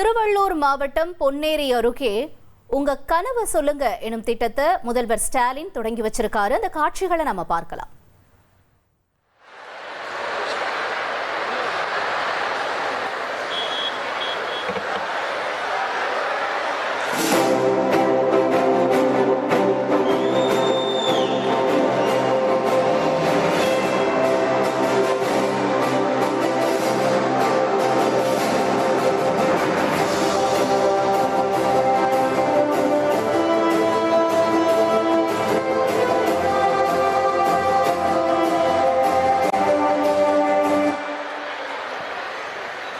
திருவள்ளூர் மாவட்டம் பொன்னேரி அருகே உங்க கனவு சொல்லுங்க எனும் திட்டத்தை முதல்வர் ஸ்டாலின் தொடங்கி வச்சிருக்காரு. அந்த காட்சிகளை நம்ம பார்க்கலாம்.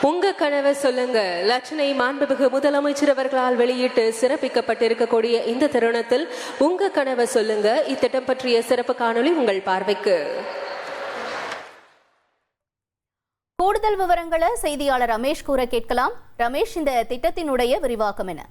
உங்க கனவை சொல்லுங்க. லட்சணை மாண்புமிகு முதலமைச்சர் அவர்களால் வெளியிட்டு சிறப்பிக்கப்பட்டிருக்கக்கூடிய இந்த தருணத்தில் உங்க கனவை சொல்லுங்க இத்திட்டம் பற்றிய சிறப்பு காணொளி உங்கள் பார்வைக்கு. கூடுதல் விவரங்களை செய்தியாளர் ரமேஷ் கூற கேட்கலாம். ரமேஷ், இந்த திட்டத்தினுடைய விரிவாக்கம் என்ன?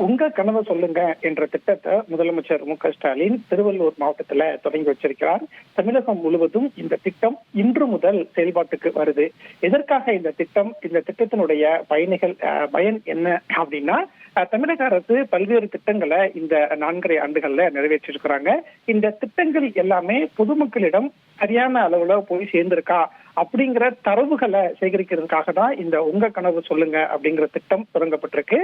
உங்க கனவை சொல்லுங்க என்ற திட்டத்தை முதலமைச்சர் மு க ஸ்டாலின் திருவள்ளூர் மாவட்டத்துல தொடங்கி வச்சிருக்கிறார். தமிழகம் முழுவதும் இந்த திட்டம் இன்று முதல் செயல்பாட்டுக்கு வருது. எதற்காக இந்த திட்டத்தினுடைய பயன் என்ன அப்படின்னா, தமிழக அரசு பல்வேறு திட்டங்களை இந்த 4.5 ஆண்டுகள்ல நிறைவேற்றிருக்கிறாங்க. இந்த திட்டங்கள் எல்லாமே பொதுமக்களிடம் சரியான அளவுல போய் சேர்ந்திருக்கா அப்படிங்கிற தரவுகளை சேகரிக்கிறதுக்காக தான் இந்த உங்க கனவு சொல்லுங்க அப்படிங்கிற திட்டம் தொடங்கப்பட்டிருக்கு.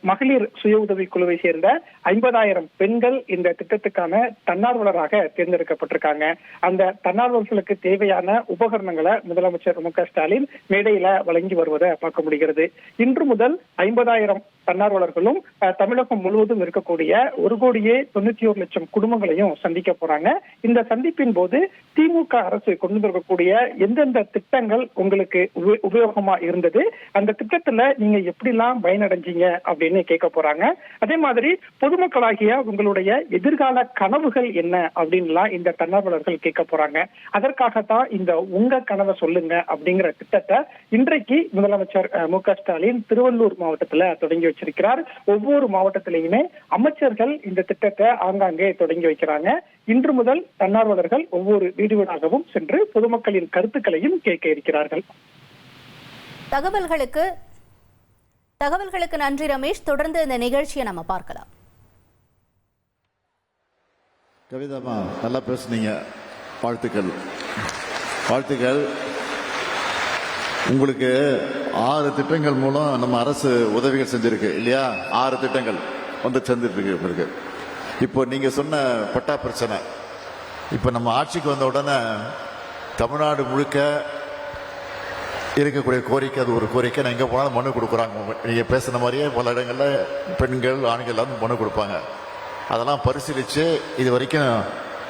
மகளிர் சுய உதவி குழுவை சேர்ந்த 50,000 பெண்கள் இந்த திட்டத்துக்கான தன்னார்வலராக தேர்ந்தெடுக்கப்பட்டிருக்காங்க. அந்த தன்னார்வலர்களுக்கு தேவையான உபகரணங்களை முதலமைச்சர் மு க ஸ்டாலின் மேடையில வழங்கி வருவதை பார்க்க முடிகிறது. இன்று முதல் 50,000 தன்னார்வலர்களும் தமிழகம் முழுவதும் இருக்கக்கூடிய 1,91,00,000 குடும்பங்களையும் சந்திக்க போறாங்க. இந்த சந்திப்பின் போது திமுக அரசு கொண்டு வந்திருக்கக்கூடிய எந்தெந்த திட்டங்கள் உங்களுக்கு உபயோகமா இருந்தது, அந்த திட்டத்துல நீங்க எப்படிலாம் பயனடைஞ்சீங்க அப்படின்னு கேட்க போறாங்க. அதே மாதிரி பொதுமக்களாகிய உங்களுடைய எதிர்கால கனவுகள் என்ன அப்படின்லாம் இந்த தன்னார்வலர்கள் கேட்க போறாங்க. அதற்காகத்தான் இந்த உங்க கனவை சொல்லுங்க அப்படிங்கிற திட்டத்தை இன்றைக்கு முதலமைச்சர் மு க ஸ்டாலின் திருவள்ளூர் மாவட்டத்துல தொடங்கி வச்சிருக்கிறார். ஒவ்வொரு மாவட்டத்திலையுமே அமைச்சர்கள் இந்த திட்டத்தை ஆங்காங்கே தொடங்கி வைக்கிறாங்க. இன்று முதல் தன்னார்வலர்கள் ஒவ்வொரு வீடு வீடாகவும் சென்று பொதுமக்களின் கருத்துக்களையும் கேட்க இருக்கிறார்கள். தகவல்களுக்கு நன்றி ரமேஷ். தொடர்ந்து இந்த நிகழ்ச்சியை நம்ம பார்க்கலாம். கவிதாமா, நல்லா பேசுனீங்க. வாழ்த்துக்கள். உங்களுக்கு 6 திட்டங்கள் மூலம் நம்ம அரசு உதவிகள் செஞ்சிருக்கு இல்லையா? 6 திட்டங்கள் வந்து சேர்ந்துட்டு இருக்கு. இப்போ நீங்க சொன்ன பட்டா பிரச்சனை, இப்போ நம்ம ஆட்சிக்கு வந்த உடனே தமிழ்நாடு முழுக்க இருக்கக்கூடிய கோரிக்கை, அது ஒரு கோரிக்கை. நான் எங்கே போனாலும் மனு கொடுக்குறாங்க. நீங்கள் பேசுன மாதிரியே பல இடங்களில் பெண்கள் ஆண்கள் வந்து மனு கொடுப்பாங்க. அதெல்லாம் பரிசீலித்து இது வரைக்கும்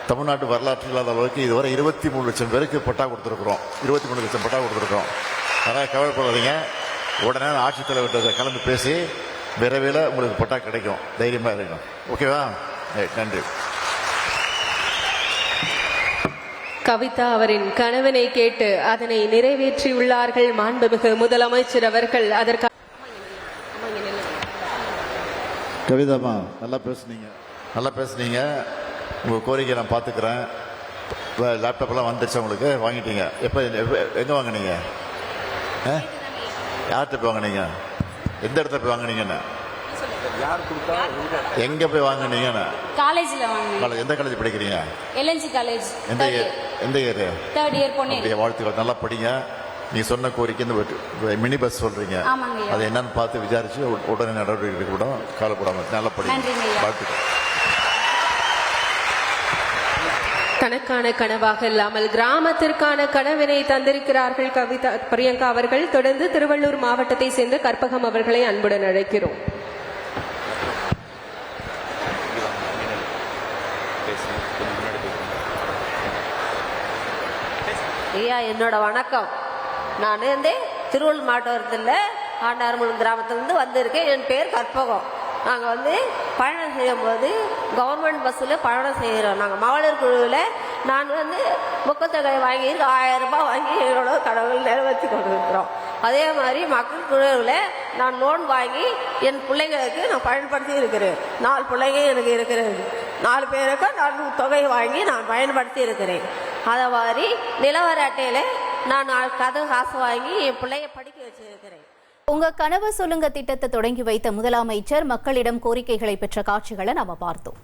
தமிழ்நாட்டு வரலாற்று இல்லாத அளவுக்கு இதுவரை 23 லட்சம் பேருக்கு பட்டா கொடுத்துருக்குறோம். 23 லட்சம் பட்டா கொடுத்துருக்குறோம். அதனால் கவலைப்படாதீங்க. உடனே ஆட்சித்தலைவர்கிட்ட கலந்து பேசி விரைவில் உங்களுக்கு பட்டா கிடைக்கும். தைரியமாக இருக்கணும். ஓகேவா? நன்றி. கவிதா அவரின் கனவினை கேட்டு அதனை நிறைவேற்றியுள்ளார்கள் மாண்புமிகு முதலமைச்சர் அவர்கள். அதற்காக கவிதாமா, நல்லா பேசுனீங்க. உங்க கோரிக்கை நான் பார்த்துக்கிறேன். லேப்டாப் எல்லாம் வந்துருச்சு உங்களுக்கு? வாங்கிட்டீங்க? எப்போ எங்க வாங்கினீங்க? யார்கிட்ட போய் வாங்கினீங்க? எந்த இடத்துல போய் வாங்கினீங்கன்னு? எங்க போய் வாங்கினீங்க? காலேஜ்ல வாங்கினேன். எந்த காலேஜ் படிக்கிறீங்க? LNC college. எந்த இயர்? 3rd year Ponneri. வாழ்த்துக்கள், நல்லா படிங்க. நீ சொன்ன கோரிக்கை இந்த மினி பஸ் சொல்றீங்க, அது என்னன்னு பார்த்து விசாரிச்சு உடனே நடவடிக்கை கூட காலப்படாம நல்லா படிங்க. வாழ்த்துக்கள். தனக்கான கனவாக இல்லாமல் கிராமத்திற்கான கனவினை தந்திருக்கிறார்கள் கவிதா பிரியங்கா அவர்கள். தொடர்ந்து திருவள்ளூர் மாவட்டத்தை சேர்ந்த கற்பகம் அவர்களை அன்புடன் அழைக்கிறோம். ஐயா, என்னோட வணக்கம். நான் திருவள்ளூர் மாவட்டத்தில் ஆண்டாரமுலம் கிராமத்திலிருந்து வந்திருக்கேன். என் பேர் கற்பகம். நாங்கள் பயணம் செய்யும் போது கவர்மெண்ட் பஸ்ஸில் பயணம் செய்கிறோம். நாங்கள் மகளிர் குழுவில் நான் ஊக்கத்தொகை வாங்கி 1000 ரூபாய் வாங்கி எங்களோட கடவுள் நிறைவேற்றி கொண்டு இருக்கிறோம். அதே மாதிரி மக்கள் குழுவில் நான் லோன் வாங்கி என் பிள்ளைங்களுக்கு நான் பயன்படுத்தி இருக்கிறேன். 4 பிள்ளைங்க எனக்கு இருக்கிறது. 4 பேருக்கும் நான் தொகை வாங்கி நான் பயன்படுத்தி இருக்கிறேன். அதை மாதிரி நிலவர அட்டையில் நான் காசு வாங்கி என் பிள்ளைய படிக்க வச்சிருக்கிறேன். உங்க கனவு சொல்லுங்க திட்டத்தை தொடங்கி வைத்த முதலமைச்சர் மக்களிடம் கோரிக்கைகளை பெற்ற காட்சிகளை நாம பார்த்தோம்.